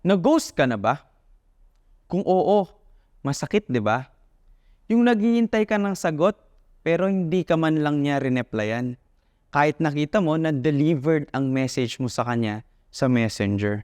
Nag-ghost ka na ba? Kung oo, masakit, di ba? Yung naghihintay ka ng sagot, pero hindi ka man lang niya rineplyan. Kahit nakita mo na delivered ang message mo sa kanya sa messenger.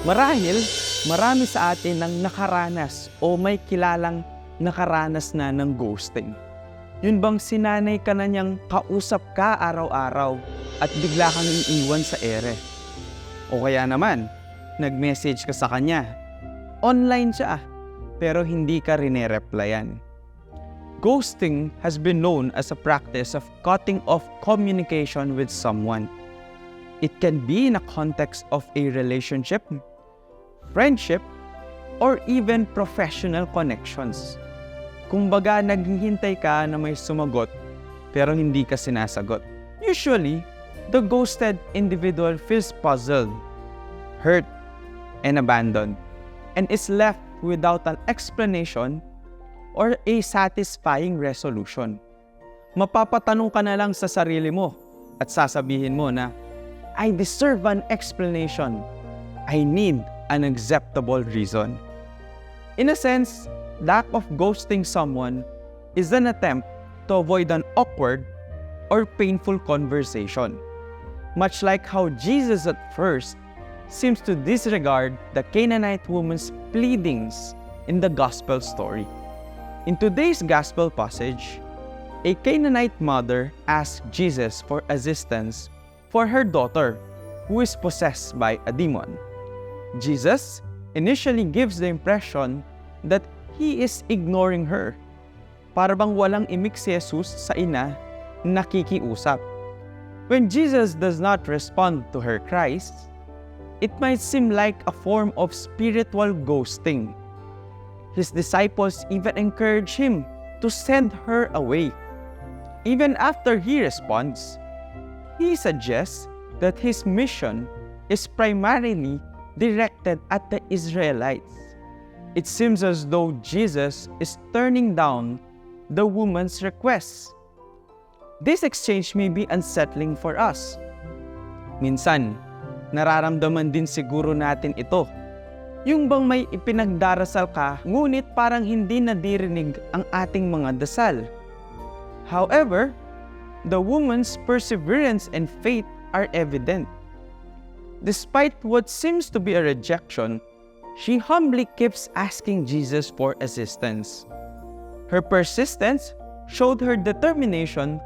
Marahil, marami sa atin ang nakaranas o may kilalang nakaranas na ng ghosting. Yun bang sinanay ka na niyang kausap ka araw-araw at bigla kang iiwan sa ere? O kaya naman, nag-message ka sa kanya. Online siya, pero hindi ka rinereplyan. Ghosting has been known as a practice of cutting off communication with someone. It can be in a context of a relationship, friendship, or even professional connections. Kumbaga, naghihintay ka na may sumagot pero hindi ka sinasagot. Usually, the ghosted individual feels puzzled, hurt, and abandoned, and is left without an explanation or a satisfying resolution. Mapapatanong ka na lang sa sarili mo at sasabihin mo na, I deserve an explanation. I need an acceptable reason. In a sense, lack of ghosting someone is an attempt to avoid an awkward or painful conversation. Much like how Jesus at first seems to disregard the Canaanite woman's pleadings in the gospel story. In today's gospel passage, a Canaanite mother asks Jesus for assistance for her daughter who is possessed by a demon. Jesus initially gives the impression that he is ignoring her. Para bang walang imik si Jesus sa ina nakikiusap. When Jesus does not respond to her cries, it might seem like a form of spiritual ghosting. His disciples even encourage him to send her away. Even after he responds, he suggests that his mission is primarily directed at the Israelites. It seems as though Jesus is turning down the woman's requests. This exchange may be unsettling for us. Minsan, nararamdaman din siguro natin ito. Yung bang may ipinagdarasal ka, ngunit parang hindi nadirinig ang ating mga dasal. However, the woman's perseverance and faith are evident. Despite what seems to be a rejection, she humbly keeps asking Jesus for assistance. Her persistence showed her determination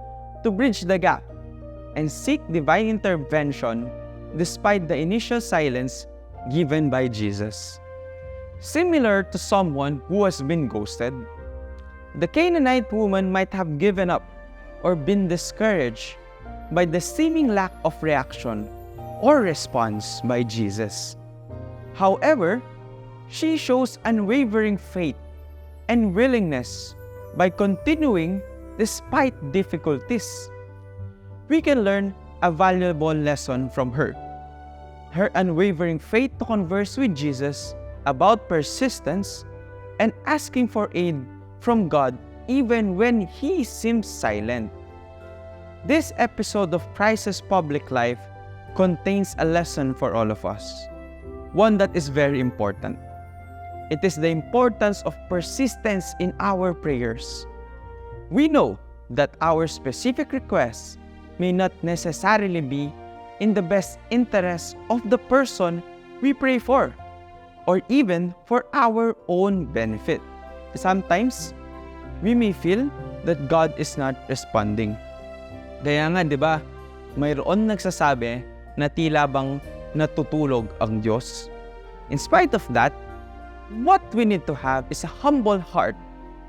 to bridge the gap and seek divine intervention despite the initial silence given by Jesus. Similar to someone who has been ghosted, the Canaanite woman might have given up or been discouraged by the seeming lack of reaction or response by Jesus. However, she shows unwavering faith and willingness by continuing despite difficulties. We can learn a valuable lesson from her. Her unwavering faith to converse with Jesus about persistence and asking for aid from God even when He seems silent. This episode of Christ's public life contains a lesson for all of us, one that is very important. It is the importance of persistence in our prayers. We know that our specific requests may not necessarily be in the best interest of the person we pray for, or even for our own benefit. Sometimes, we may feel that God is not responding. Kaya nga, di ba, mayroon nagsasabi na tila bang natutulog ang Diyos. In spite of that, what we need to have is a humble heart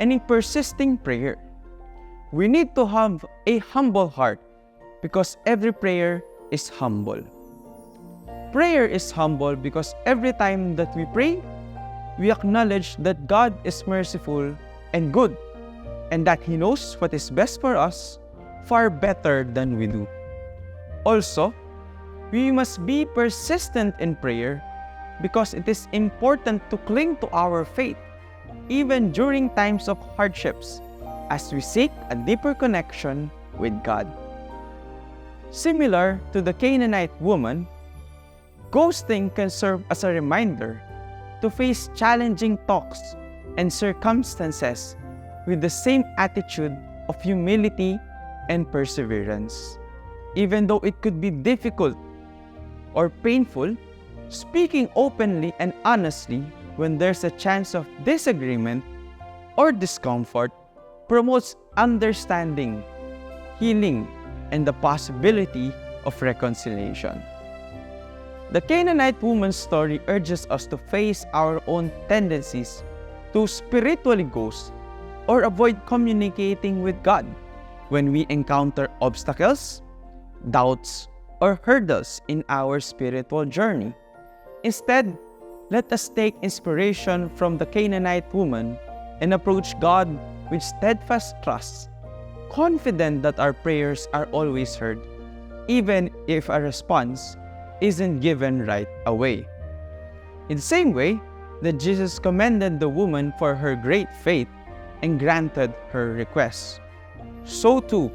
and a persisting prayer. We need to have a humble heart because every prayer is humble. Prayer is humble because every time that we pray, we acknowledge that God is merciful and good, and that He knows what is best for us far better than we do. Also, we must be persistent in prayer because it is important to cling to our faith even during times of hardships as we seek a deeper connection with God. Similar to the Canaanite woman, ghosting can serve as a reminder to face challenging talks and circumstances with the same attitude of humility and perseverance. Even though it could be difficult or painful, speaking openly and honestly when there's a chance of disagreement or discomfort promotes understanding, healing, and the possibility of reconciliation. The Canaanite woman's story urges us to face our own tendencies to spiritually ghost or avoid communicating with God when we encounter obstacles, doubts, or hurdles in our spiritual journey. Instead, let us take inspiration from the Canaanite woman and approach God with steadfast trust, confident that our prayers are always heard, even if a response isn't given right away. In the same way that Jesus commended the woman for her great faith and granted her request, so too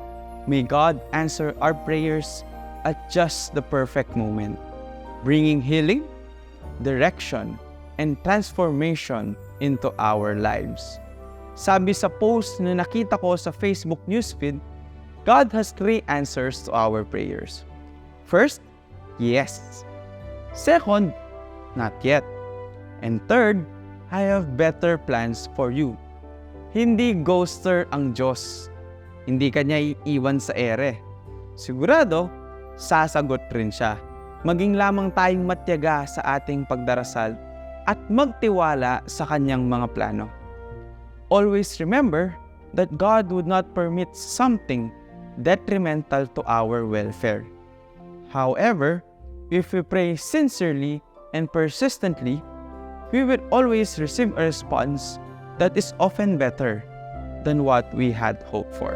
may God answer our prayers at just the perfect moment, bringing healing, direction, and transformation into our lives. Sabi sa post na nakita ko sa Facebook newsfeed, God has 3 answers to our prayers. First, yes. Second, not yet. And third, I have better plans for you. Hindi ghoster ang Diyos. Hindi kanya iiwan sa ere. Sigurado, sasagot rin siya. Maging lamang tayong matyaga sa ating pagdarasal at magtiwala sa kanyang mga plano. Always remember that God would not permit something detrimental to our welfare. However, if we pray sincerely and persistently, we will always receive a response that is often better than what we had hoped for.